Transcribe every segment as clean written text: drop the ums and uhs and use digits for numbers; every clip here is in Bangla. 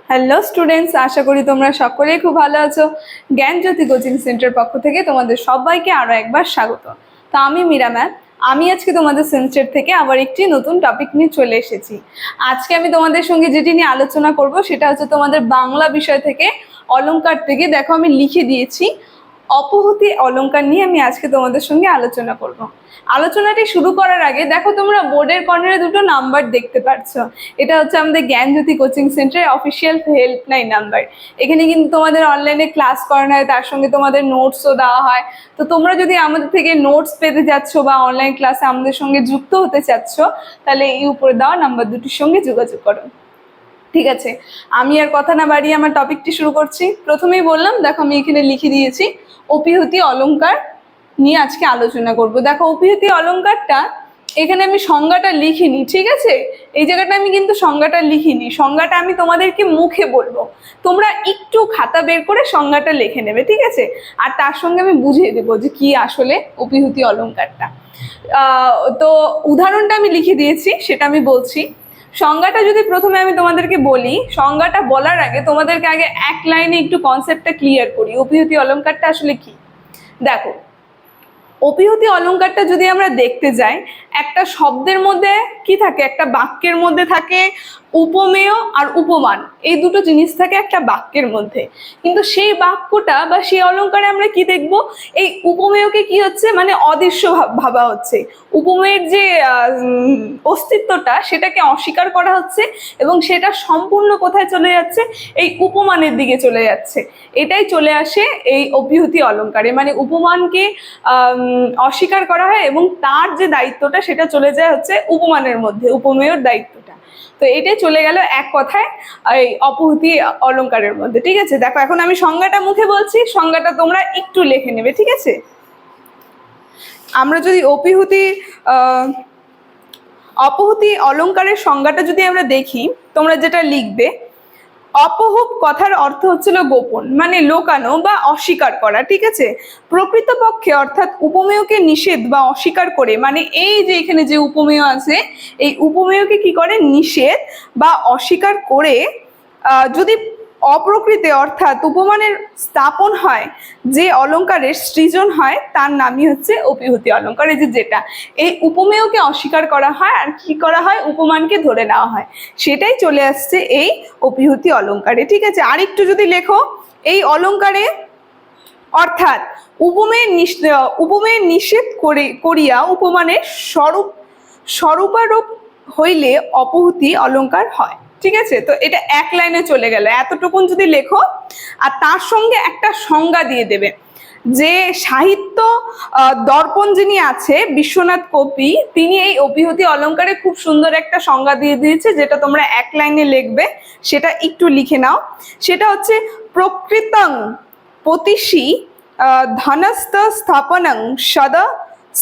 হ্যালো স্টুডেন্টস, আশা করি তোমরা সকলেই খুব ভালো আছো। জ্ঞানজ্যোতি কোচিং সেন্টার পক্ষ থেকে তোমাদের সবাইকে আরও একবার স্বাগত। তো আমি মীরা ম্যাম, আমি আজকে তোমাদের সেন্টার থেকে আবার একটি নতুন টপিক নিয়ে চলে এসেছি। আজকে আমি তোমাদের সঙ্গে যেটি নিয়ে আলোচনা করব সেটা হচ্ছে তোমাদের বাংলা বিষয় থেকে অলংকার থেকে, দেখো আমি লিখে দিয়েছি অপহূতি অলংকার নিয়ে আমি আজকে তোমাদের সঙ্গে আলোচনা করব। আলোচনাটি শুরু করার আগে দেখো তোমরা বোর্ডের কর্নারে দুটো নাম্বার দেখতে পাচ্ছ। এটা হচ্ছে আমাদের জ্ঞানজ্যোতি কোচিং সেন্টারের অফিসিয়াল হেল্পলাইন নাম্বার। এখানে কিন্তু তোমাদের অনলাইনে ক্লাস করানো হয়, তার সঙ্গে তোমাদের নোটসও দেওয়া হয়। তো তোমরা যদি আমাদের থেকে নোটস পেতে যাচ্ছ বা অনলাইন ক্লাসে আমাদের সঙ্গে যুক্ত হতে চাচ্ছ, তাহলে এই উপরে দেওয়া নাম্বার দুটির সঙ্গে যোগাযোগ করো। ঠিক আছে, আমি আর কথা না বাড়িয়ে আমার টপিকটি শুরু করছি। প্রথমেই বললাম, দেখো আমি এখানে লিখে দিয়েছি অপিহূতি অলংকার নিয়ে আজকে আলোচনা করব। দেখো অপিহূতি অলংকারটা এখানে আমি সংজ্ঞাটা লিখিনি, ঠিক আছে? এই জায়গাটা আমি কিন্তু সংজ্ঞাটা লিখিনি, সংজ্ঞাটা আমি তোমাদেরকে মুখে বলবো, তোমরা একটু খাতা বের করে সংজ্ঞাটা লিখে নেবে, ঠিক আছে? আর তার সঙ্গে আমি বুঝিয়ে দেবো যে কি আসলে অপিহূতি অলংকারটা। তো উদাহরণটা আমি লিখে দিয়েছি, সেটা আমি বলছি। সংজ্ঞাটা যদি প্রথমে আমি তোমাদেরকে বলি, সংজ্ঞাটা বলার আগে তোমাদেরকে আগে এক লাইনে একটু কনসেপ্টটা ক্লিয়ার করি, অপিহূতি অলংকারটা আসলে কি। দেখো, অপিহূতি অলংকারটা যদি আমরা দেখতে যাই, একটা শব্দের মধ্যে কি থাকে, একটা বাক্যের মধ্যে থাকে উপমেয় আর উপমান, এই দুটো জিনিস থাকে একটা বাক্যের মধ্যে। কিন্তু সেই বাক্যটা বা সেই অলংকারে আমরা কি দেখব, এই উপমেয়কে কি হচ্ছে, মানে অদৃশ্য ভাবা হচ্ছে। উপমেয়ের যে অস্তিত্বটা সেটাকে অস্বীকার করা হচ্ছে এবং সেটা সম্পূর্ণ কোথায় চলে যাচ্ছে, এই উপমানের দিকে চলে যাচ্ছে। এটাই চলে আসে এই অপিহূতি অলংকারে, মানে উপমানকে অস্বীকার করা হয় এবং তার যে দায়িত্বটা সেটা চলে যায় হচ্ছে উপমানের মধ্যে, উপমেয়র দায়িত্বটা। তো এটাই চলে গেল এক কথায় এই অপহূতি অলংকারের মধ্যে, ঠিক আছে? দেখো এখন আমি সংজ্ঞাটা মুখে বলছি, সংজ্ঞাটা তোমরা একটু লিখে নেবে, ঠিক আছে? আমরা যদি অপহূতি অলংকারের সংজ্ঞাটা যদি আমরা দেখি, তোমরা যেটা লিখবে, অপহুব কথার অর্থ হচ্ছিল গোপন, মানে লোকানো বা অস্বীকার করা, ঠিক আছে? প্রকৃতপক্ষে অর্থাৎ উপমেয়কে নিষেধ বা অস্বীকার করে, মানে এই যে এখানে যে উপমেয় আছে, এই উপমেয়কে কি করে, নিষেধ বা অস্বীকার করে যদি অপ্রকৃতে অর্থাৎ উপমানের স্থাপন হয়, যে অলংকারের সৃজন হয়, তার নামই হচ্ছে অপিহূতি অলংকার। এই যে যেটা এই উপমেয়কে অস্বীকার করা হয় আর কি করা হয়, উপমানকে ধরে নেওয়া হয়, সেটাই চলে আসছে এই অপিহূতি অলংকারে, ঠিক আছে? আর একটু যদি লেখো, এই অলংকারে অর্থাৎ উপমেয় নিষেধ করিয়া উপমানের স্বরূপারোপ হইলে অপহূতি অলংকার হয়, ঠিক আছে? তো এটা এক লাইনে চলে গেল, এতটুকুন যদি লেখো আর তার সঙ্গে একটা সংজ্ঞা দিয়ে দেবে। যে সাহিত্য দর্পণ যিনি আছে, বিশ্বনাথ কবি, তিনি এই অপিহূতি অলংকারে খুব সুন্দর একটা সংজ্ঞা দিয়ে দিয়েছে, যেটা তোমরা এক লাইনে লিখবে, সেটা একটু লিখে নাও। সেটা হচ্ছে প্রকৃতং পতিষি ধনস্থ স্থাপনং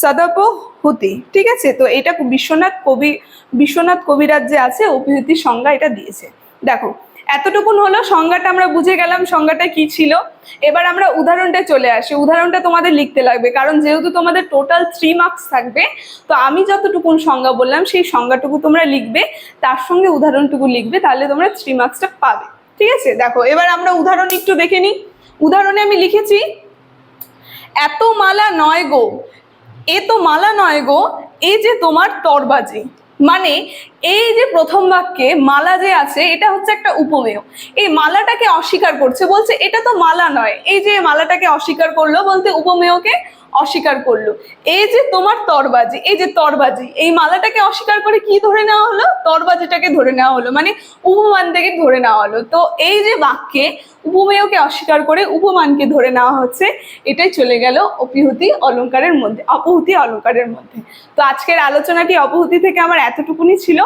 সদপহূতি, ঠিক আছে? তো এটা বিশ্বনাথ কবিরাজ যে আছে অপিহূতির সংজ্ঞা এটা দিয়েছে। দেখো এতটুকুন হলো, সংজ্ঞাটা আমরা বুঝে গেলাম সংজ্ঞাটা কি ছিল। এবার আমরা উদাহরণটা চলে আসি, উদাহরণটা তোমাদের লিখতে লাগবে, কারণ যেহেতু তোমাদের টোটাল 3 মার্কস থাকবে, তো আমি যতটুকুন সংজ্ঞা বললাম সেই সংজ্ঞাটুকু তোমরা লিখবে, তার সঙ্গে উদাহরণটুকু লিখবে, তাহলে তোমরা 3 মার্কসটা পাবে, ঠিক আছে? দেখো এবার আমরা উদাহরণ একটু দেখে নিই। উদাহরণে আমি লিখেছি, এত মালা নয় গো, এ তো মালা নয় গো, এই যে তোমার তরবাজি। মানে এই যে প্রথম বাক্যে মালা যে আছে, এটা হচ্ছে একটা উপমেয়। এই মালাটাকে অস্বীকার করছে, বলছে এটা তো মালা নয়, এই যে মালাটাকে অস্বীকার করলো বলতে উপমেয়কে অস্বীকার করলো। এই যে তোমার তরবাজি, এই যে তরবাজি, এই মালাটাকে অস্বীকার করে কি ধরে নেওয়া হলো, তরবাজিটাকে ধরে নেওয়া হলো, মানে উপমান থেকে ধরে নেওয়া হলো। তো এই যে বাক্যে উপমেয়কে অস্বীকার করে উপমানকে ধরে নেওয়া হচ্ছে, এটাই চলে গেল অপিহূতি অলংকারের মধ্যে, অপহূতি অলংকারের মধ্যে। তো আজকের আলোচনাটি অপহূতি থেকে আমার এতটুকুনি ছিল,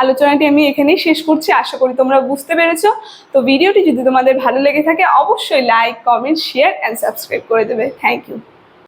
আলোচনাটি আমি এখানেই শেষ করছি। আশা করি তোমরা বুঝতে পেরেছো। তো ভিডিওটি যদি তোমাদের ভালো লেগে থাকে, অবশ্যই like, comment, share and subscribe করে দেবে। Thank you.